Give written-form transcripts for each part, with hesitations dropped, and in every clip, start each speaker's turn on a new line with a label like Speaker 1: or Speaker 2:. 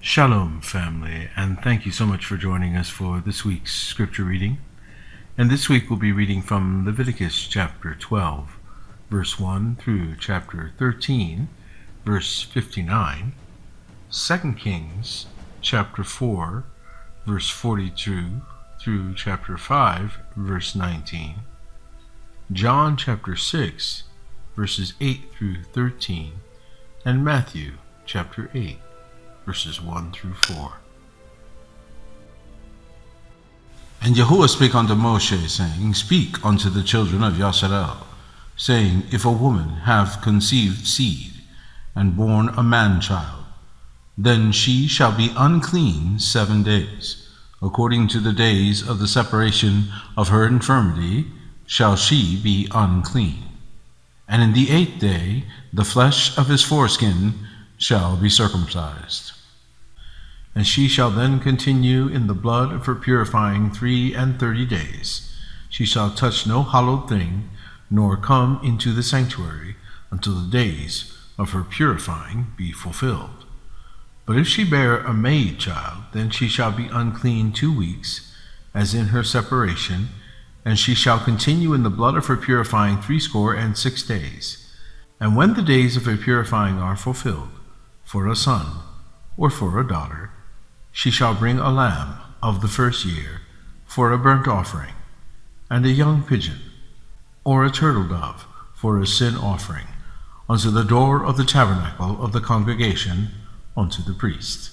Speaker 1: Shalom, family, and thank you so much for joining us for this week's scripture reading. And this week we'll be reading from Leviticus chapter 12, verse 1 through chapter 13, verse 59, 2 Kings chapter 4, verse 42 through chapter 5, verse 19, John chapter 6, verses 8 through 13, and Matthew chapter 8, verses 1 through 4.
Speaker 2: And Yahuwah spake unto Moshe, saying, Speak unto the children of Yasharel, saying, If a woman have conceived seed, and born a man-child, then she shall be unclean 7 days. According to the days of the separation of her infirmity shall she be unclean. And in the 8th day the flesh of his foreskin shall be circumcised. And she shall then continue in the blood of her purifying 33 days. She shall touch no hallowed thing, nor come into the sanctuary, until the days of her purifying be fulfilled. But if she bear a maid child, then she shall be unclean 2 weeks, as in her separation, and she shall continue in the blood of her purifying 66 days. And when the days of her purifying are fulfilled, for a son or for a daughter, she shall bring a lamb of the first year for a burnt offering, and a young pigeon, or a turtle dove for a sin offering, unto the door of the tabernacle of the congregation, unto the priest,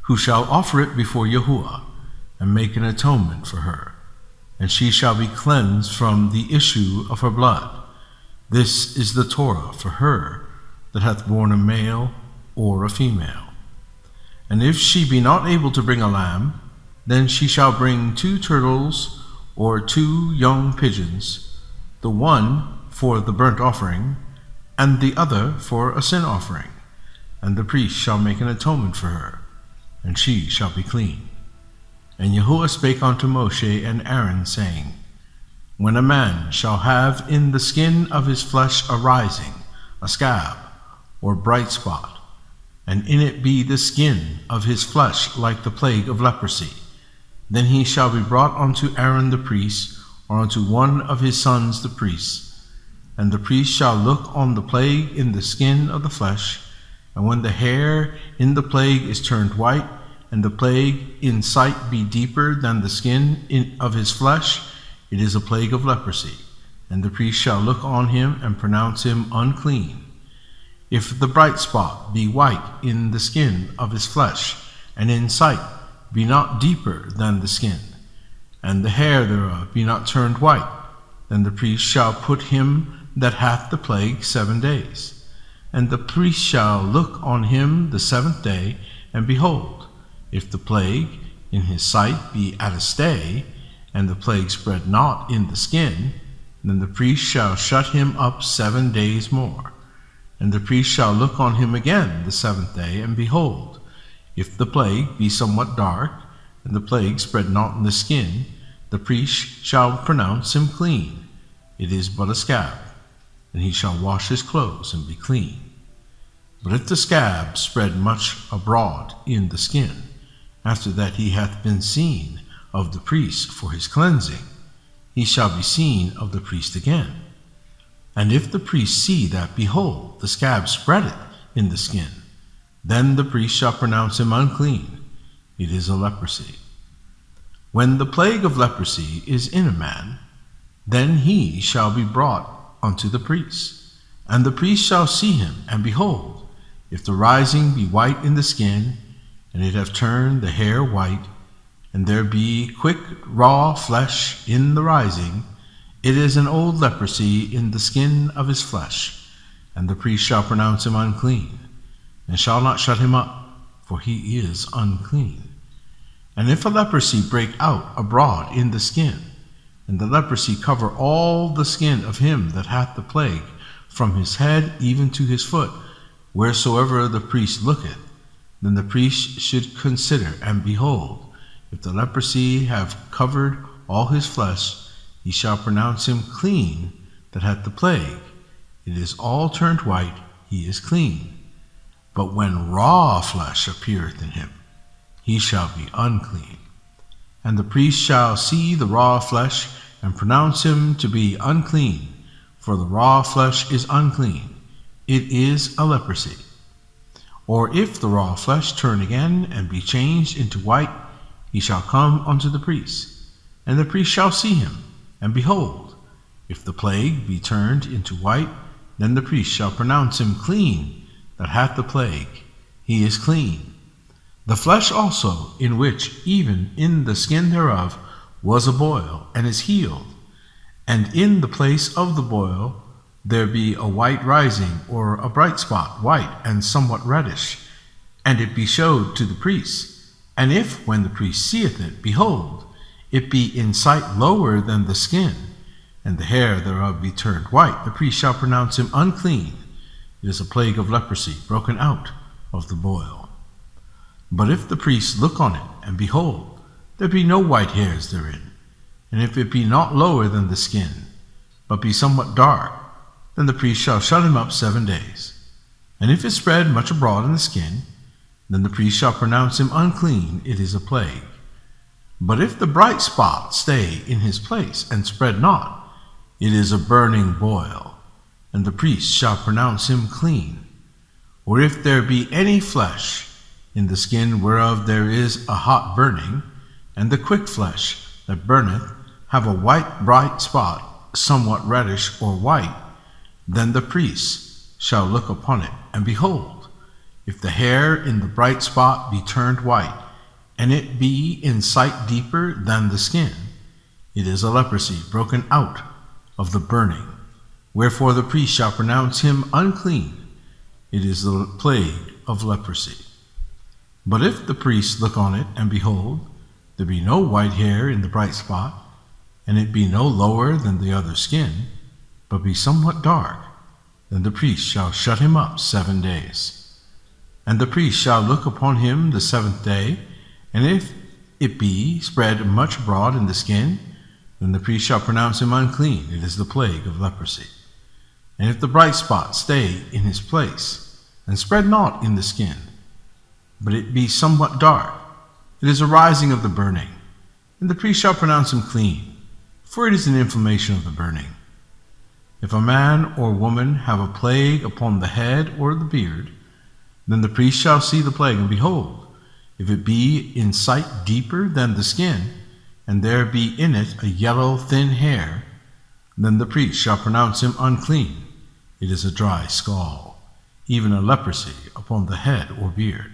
Speaker 2: who shall offer it before Yahuwah, and make an atonement for her, and she shall be cleansed from the issue of her blood. This is the Torah for her that hath borne a male or a female. And if she be not able to bring a lamb, then she shall bring 2 turtles or 2 young pigeons, the one for the burnt offering, and the other for a sin offering. And the priest shall make an atonement for her, and she shall be clean. And Yahuwah spake unto Moshe and Aaron, saying, When a man shall have in the skin of his flesh a rising, a scab, or bright spot, and in it be the skin of his flesh like the plague of leprosy, then he shall be brought unto Aaron the priest, or unto one of his sons the priests. And the priest shall look on the plague in the skin of the flesh, and when the hair in the plague is turned white, and the plague in sight be deeper than the skin of his flesh, it is a plague of leprosy. And the priest shall look on him and pronounce him unclean. If the bright spot be white in the skin of his flesh, and in sight be not deeper than the skin, and the hair thereof be not turned white, then the priest shall put him that hath the plague 7 days. And the priest shall look on him the 7th day, and behold, if the plague in his sight be at a stay, and the plague spread not in the skin, then the priest shall shut him up 7 days more. And the priest shall look on him again the 7th day, and behold, if the plague be somewhat dark, and the plague spread not in the skin, the priest shall pronounce him clean. It is but a scab, and he shall wash his clothes and be clean. But if the scab spread much abroad in the skin, after that he hath been seen of the priest for his cleansing, he shall be seen of the priest again. And if the priest see that, behold, the scab spreadeth in the skin, then the priest shall pronounce him unclean. It is a leprosy. When the plague of leprosy is in a man, then he shall be brought unto the priest. And the priest shall see him, and behold, if the rising be white in the skin, and it have turned the hair white, and there be quick raw flesh in the rising, it is an old leprosy in the skin of his flesh, and the priest shall pronounce him unclean, and shall not shut him up, for he is unclean. And if a leprosy break out abroad in the skin, and the leprosy cover all the skin of him that hath the plague, from his head even to his foot, wheresoever the priest looketh, then the priest should consider, and behold, if the leprosy have covered all his flesh, he shall pronounce him clean that hath the plague. It is all turned white, he is clean. But when raw flesh appeareth in him, he shall be unclean. And the priest shall see the raw flesh, and pronounce him to be unclean, for the raw flesh is unclean, it is a leprosy. Or if the raw flesh turn again, and be changed into white, he shall come unto the priest, and the priest shall see him, and behold, if the plague be turned into white, then the priest shall pronounce him clean that hath the plague, he is clean. The flesh also, in which even in the skin thereof was a boil, and is healed, and in the place of the boil there be a white rising, or a bright spot, white and somewhat reddish, and it be showed to the priest. And if, when the priest seeth it, behold, it be in sight lower than the skin, and the hair thereof be turned white, the priest shall pronounce him unclean. It is a plague of leprosy, broken out of the boil. But if the priest look on it, and behold, there be no white hairs therein, and if it be not lower than the skin, but be somewhat dark, then the priest shall shut him up 7 days. And if it spread much abroad in the skin, then the priest shall pronounce him unclean, it is a plague. But if the bright spot stay in his place, and spread not, it is a burning boil, and the priest shall pronounce him clean. Or if there be any flesh in the skin whereof there is a hot burning, and the quick flesh that burneth have a white bright spot, somewhat reddish or white, then the priest shall look upon it, and behold, if the hair in the bright spot be turned white, and it be in sight deeper than the skin, it is a leprosy broken out of the burning. Wherefore the priest shall pronounce him unclean. It is the plague of leprosy. But if the priest look on it, and behold, there be no white hair in the bright spot, and it be no lower than the other skin, but be somewhat dark, then the priest shall shut him up 7 days. And the priest shall look upon him the 7th day, and if it be spread much abroad in the skin, then the priest shall pronounce him unclean. It is the plague of leprosy. And if the bright spot stay in his place, and spread not in the skin, but it be somewhat dark, it is a rising of the burning, and the priest shall pronounce him clean, for it is an inflammation of the burning. If a man or woman have a plague upon the head or the beard, then the priest shall see the plague, and behold, if it be in sight deeper than the skin, and there be in it a yellow thin hair, then the priest shall pronounce him unclean. It is a dry scald, even a leprosy upon the head or beard.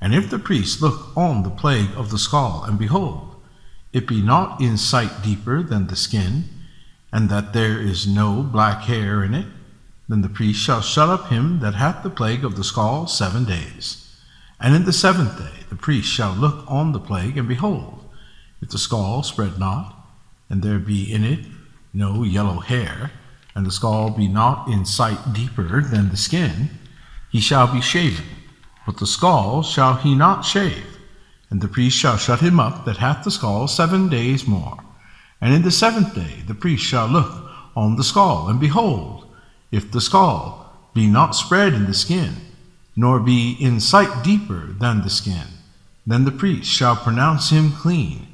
Speaker 2: And if the priest look on the plague of the scald, and behold, it be not in sight deeper than the skin, and that there is no black hair in it, then the priest shall shut up him that hath the plague of the scald 7 days. And in the 7th day the priest shall look on the plague, and behold, if the scald spread not, and there be in it no yellow hair, and the scald be not in sight deeper than the skin, he shall be shaven, but the scald shall he not shave. And the priest shall shut him up that hath the scald 7 days more. And in the 7th day the priest shall look on the scald, and behold, if the scald be not spread in the skin, nor be in sight deeper than the skin, then the priest shall pronounce him clean,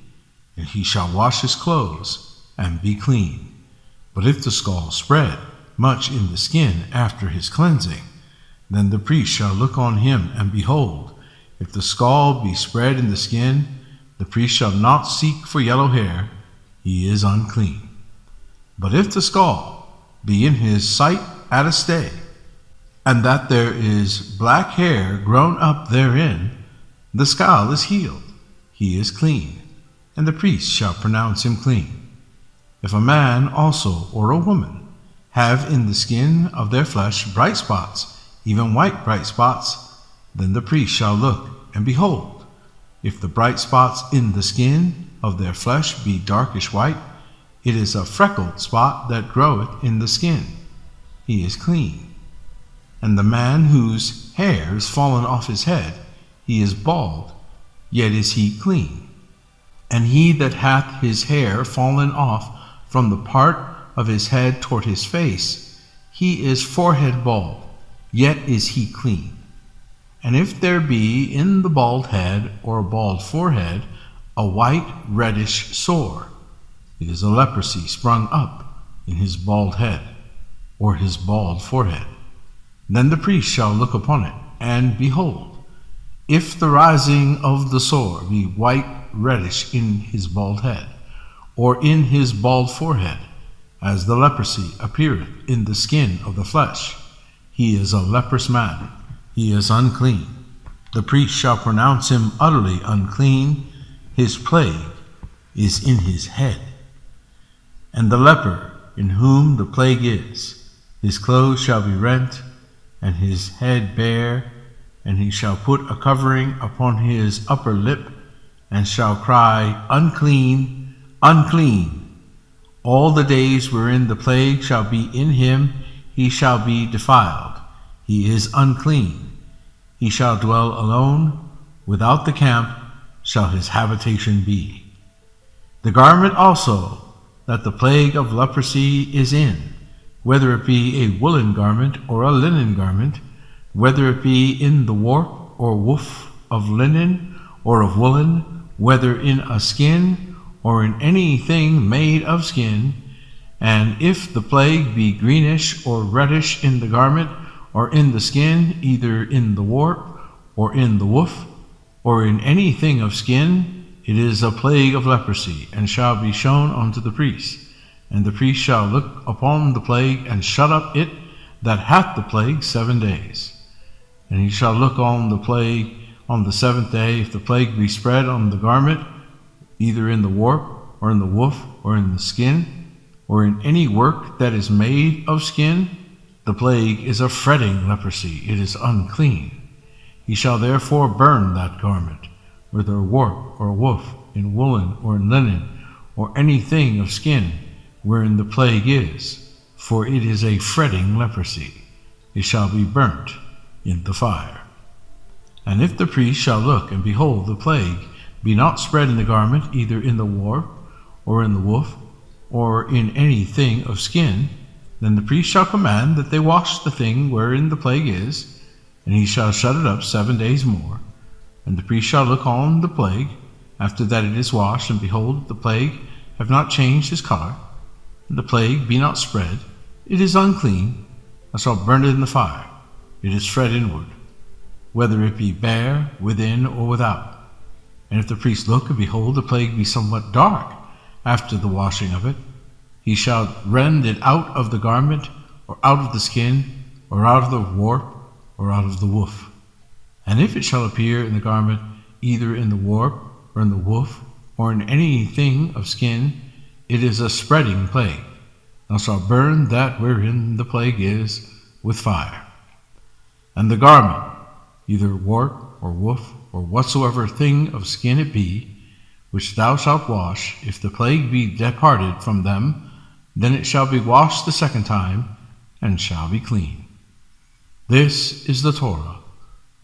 Speaker 2: and he shall wash his clothes, and be clean. But if the scald spread much in the skin after his cleansing, then the priest shall look on him, and behold, if the scald be spread in the skin, the priest shall not seek for yellow hair, he is unclean. But if the scald be in his sight at a stay, and that there is black hair grown up therein, the scald is healed, he is clean, and the priest shall pronounce him clean. If a man also or a woman have in the skin of their flesh bright spots, even white bright spots, then the priest shall look, and behold, if the bright spots in the skin of their flesh be darkish white, it is a freckled spot that groweth in the skin, he is clean. And the man whose hair is fallen off his head, he is bald, yet is he clean. And he that hath his hair fallen off from the part of his head toward his face, he is forehead bald, yet is he clean. And if there be in the bald head or a bald forehead a white reddish sore, it is a leprosy sprung up in his bald head or his bald forehead. Then the priest shall look upon it, and behold, if the rising of the sore be white reddish in his bald head, or in his bald forehead, as the leprosy appeareth in the skin of the flesh, he is a leprous man, he is unclean. The priest shall pronounce him utterly unclean, his plague is in his head. And the leper in whom the plague is, his clothes shall be rent, and his head bare, and he shall put a covering upon his upper lip, and shall cry, Unclean, unclean. All the days wherein the plague shall be in him, he shall be defiled. He is unclean. He shall dwell alone, without the camp shall his habitation be. The garment also that the plague of leprosy is in, whether it be a woolen garment or a linen garment, whether it be in the warp or woof of linen or of woolen, whether in a skin or in anything made of skin, and if the plague be greenish or reddish in the garment or in the skin, either in the warp or in the woof or in anything of skin, it is a plague of leprosy, and shall be shown unto the priest. And the priest shall look upon the plague, and shut up it that hath the plague 7 days. And he shall look on the plague on the 7th day. If the plague be spread on the garment, either in the warp, or in the woof, or in the skin, or in any work that is made of skin, the plague is a fretting leprosy, it is unclean. He shall therefore burn that garment, whether a warp or a woof, in woolen or in linen, or anything of skin, wherein the plague is, for it is a fretting leprosy. It shall be burnt in the fire. And if the priest shall look, and behold, the plague be not spread in the garment, either in the warp, or in the woof, or in any thing of skin, then the priest shall command that they wash the thing wherein the plague is, and he shall shut it up 7 days more. And the priest shall look on the plague, after that it is washed, and behold, the plague have not changed his color, and the plague be not spread, it is unclean, and shall burn it in the fire. It is fret inward, whether it be bare, within, or without. And if the priest look, and behold, the plague be somewhat dark after the washing of it, he shall rend it out of the garment, or out of the skin, or out of the warp, or out of the woof. And if it shall appear in the garment, either in the warp, or in the woof, or in anything of skin, it is a spreading plague, and shall burn that wherein the plague is with fire. And the garment, either warp, or woof, or whatsoever thing of skin it be, which thou shalt wash, if the plague be departed from them, then it shall be washed the 2nd time, and shall be clean. This is the Torah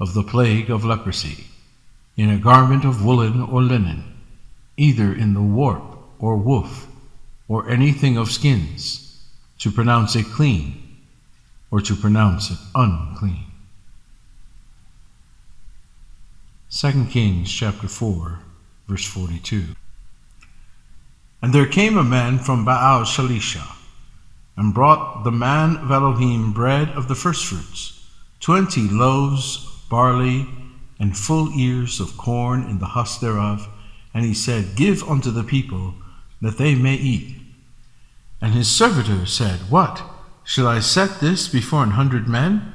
Speaker 2: of the plague of leprosy, in a garment of woolen or linen, either in the warp or woof, or anything of skins, to pronounce it clean, or to pronounce it unclean. 2 Kings chapter 4, verse 42. And there came a man from Baal Shalisha, and brought the man of Elohim bread of the firstfruits, 20 loaves, barley, and full ears of corn in the husk thereof. And he said, Give unto the people, that they may eat. And his servitor said, What? Shall I set this before 100 men?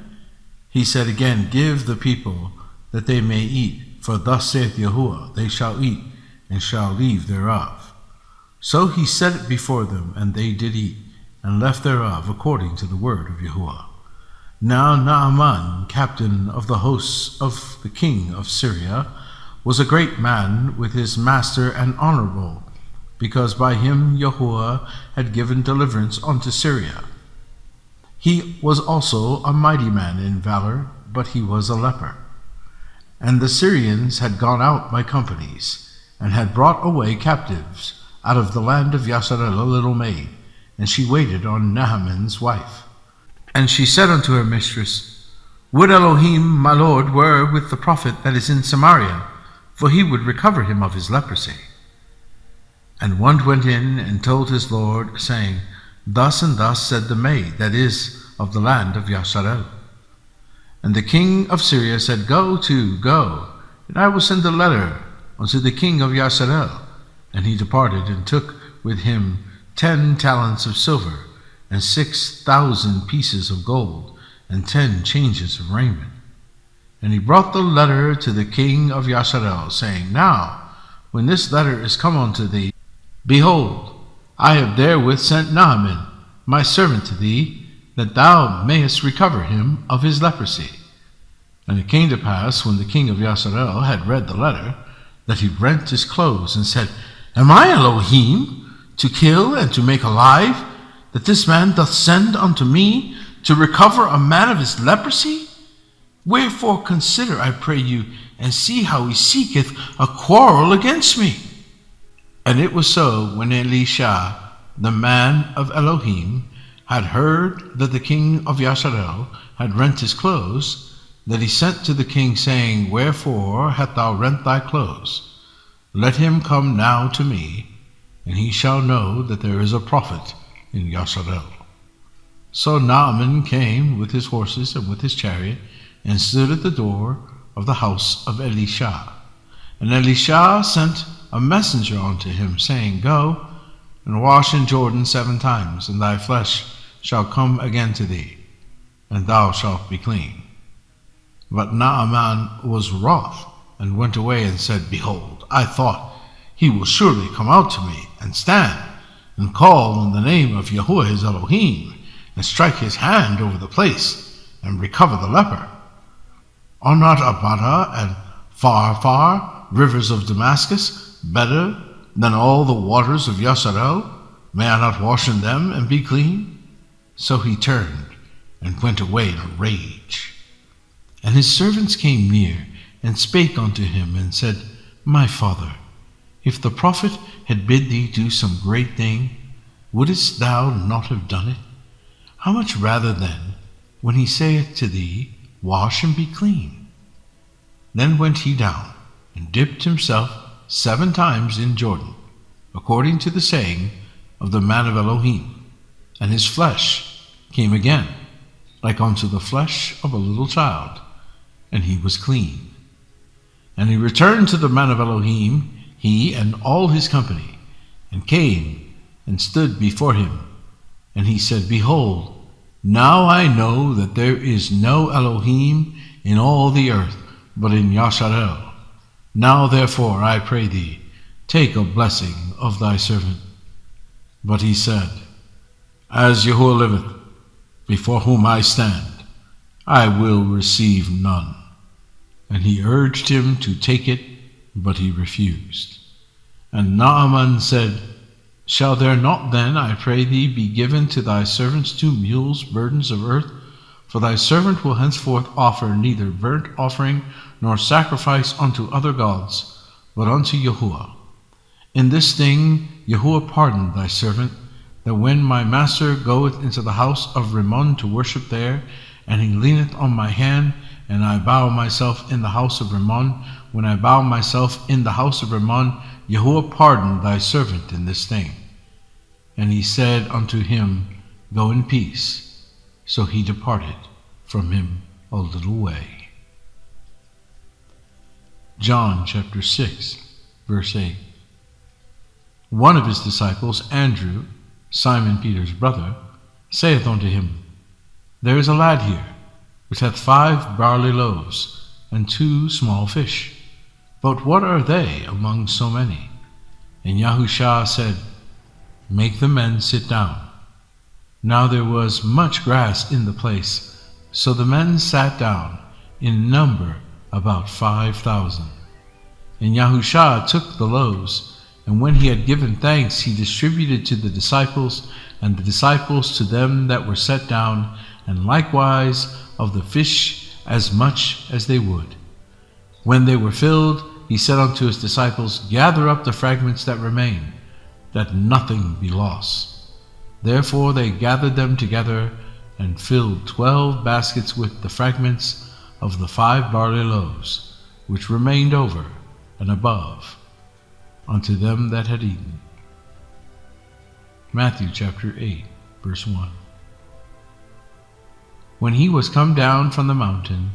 Speaker 2: He said again, Give the people, that they may eat. For thus saith Yahuwah, They shall eat, and shall leave thereof. So he set it before them, and they did eat, and left thereof, according to the word of Yahuwah. Now Naaman, captain of the hosts of the king of Syria, was a great man with his master and honorable, because by him Yahuwah had given deliverance unto Syria. He was also a mighty man in valor, but he was a leper. And the Syrians had gone out by companies, and had brought away captives out of the land of Yasarel a little maid, and she waited on Naaman's wife. And she said unto her mistress, Would Elohim, my Lord, were with the prophet that is in Samaria, for he would recover him of his leprosy. And one went in and told his Lord, saying, Thus and thus said the maid that is of the land of Yasharel. And the king of Syria said, Go, and I will send a letter unto the king of Yasharel. And he departed, and took with him 10 talents of silver, and 6,000 pieces of gold, and 10 changes of raiment. And he brought the letter to the king of Yasharel, saying, Now, when this letter is come unto thee, behold, I have therewith sent Naaman, my servant, to thee, that thou mayest recover him of his leprosy. And it came to pass, when the king of Yasharel had read the letter, that he rent his clothes, and said, Am I Elohim, to kill and to make alive, that this man doth send unto me to recover a man of his leprosy? Wherefore consider, I pray you, and see how he seeketh a quarrel against me. And it was so, when Elisha, the man of Elohim, had heard that the king of Yasharel had rent his clothes, that he sent to the king, saying, Wherefore hast thou rent thy clothes? Let him come now to me, and he shall know that there is a prophet in Yasharel. So Naaman came with his horses and with his chariot, and stood at the door of the house of Elisha. And Elisha sent a messenger unto him, saying, Go and wash in Jordan 7 times, and thy flesh shall come again to thee, and thou shalt be clean. But Naaman was wroth, and went away, and said, Behold, I thought, he will surely come out to me, and stand, and call on the name of Yahuwah his Elohim, and strike his hand over the place, and recover the leper. Are not Abada and Pharpar, rivers of Damascus, better than all the waters of Yasharel? May I not wash in them and be clean? So he turned and went away in a rage. And his servants came near, and spake unto him, and said, My father, if the prophet had bid thee do some great thing, wouldest thou not have done it? How much rather then, when he saith to thee, Wash and be clean? Then went he down, and dipped himself 7 times in Jordan, according to the saying of the man of Elohim, and his flesh came again, like unto the flesh of a little child, and he was clean. And he returned to the man of Elohim, he and all his company, and came and stood before him. And he said, Behold, now I know that there is no Elohim in all the earth, but in Yasharel. Now therefore, I pray thee, take a blessing of thy servant. But he said, As Yahuwah liveth, before whom I stand, I will receive none. And he urged him to take it, but he refused. And Naaman said, Shall there not then, I pray thee, be given to thy servants 2 mules, burdens of earth? For thy servant will henceforth offer neither burnt offering nor sacrifice unto other gods, but unto Yahuwah. In this thing Yahuwah pardoned thy servant, that when my master goeth into the house of Remnant to worship there, and he leaneth on my hand, and I bow myself in the house of Remnant, when I bow myself in the house of Remnant, Yahuwah pardoned thy servant in this thing. And he said unto him, Go in peace. So he departed from him a little way. John chapter 6, verse 8. One of his disciples, Andrew, Simon Peter's brother, saith unto him, There is a lad here, which hath 5 barley loaves, and 2 small fish. But what are they among so many? And Yahushua said, Make the men sit down. Now there was much grass in the place, so the men sat down, in number about 5,000. And Yahushua took the loaves, and when he had given thanks, he distributed to the disciples, and the disciples to them that were set down, and likewise of the fish as much as they would. When they were filled, he said unto his disciples, Gather up the fragments that remain, that nothing be lost. Therefore they gathered them together, and filled 12 baskets with the fragments of the 5 barley loaves, which remained over and above, unto them that had eaten. Matthew chapter 8, verse 1. When he was come down from the mountain,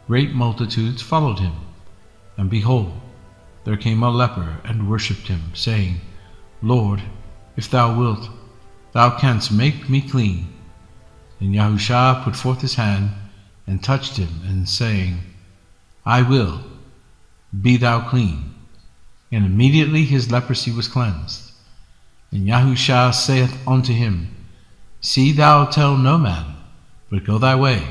Speaker 2: great multitudes followed him. And behold, there came a leper and worshipped him, saying, Lord, if thou wilt, thou canst make me clean. And Yahushua put forth his hand, and touched him, and saying, I will, be thou clean. And immediately his leprosy was cleansed. And Yahushua saith unto him, See thou tell no man, but go thy way,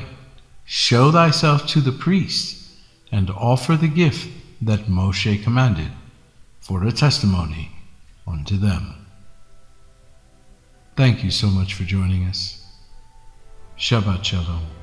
Speaker 2: show thyself to the priest, and offer the gift that Moshe commanded, for a testimony unto them. Thank you so much for joining us. Shabbat Shalom.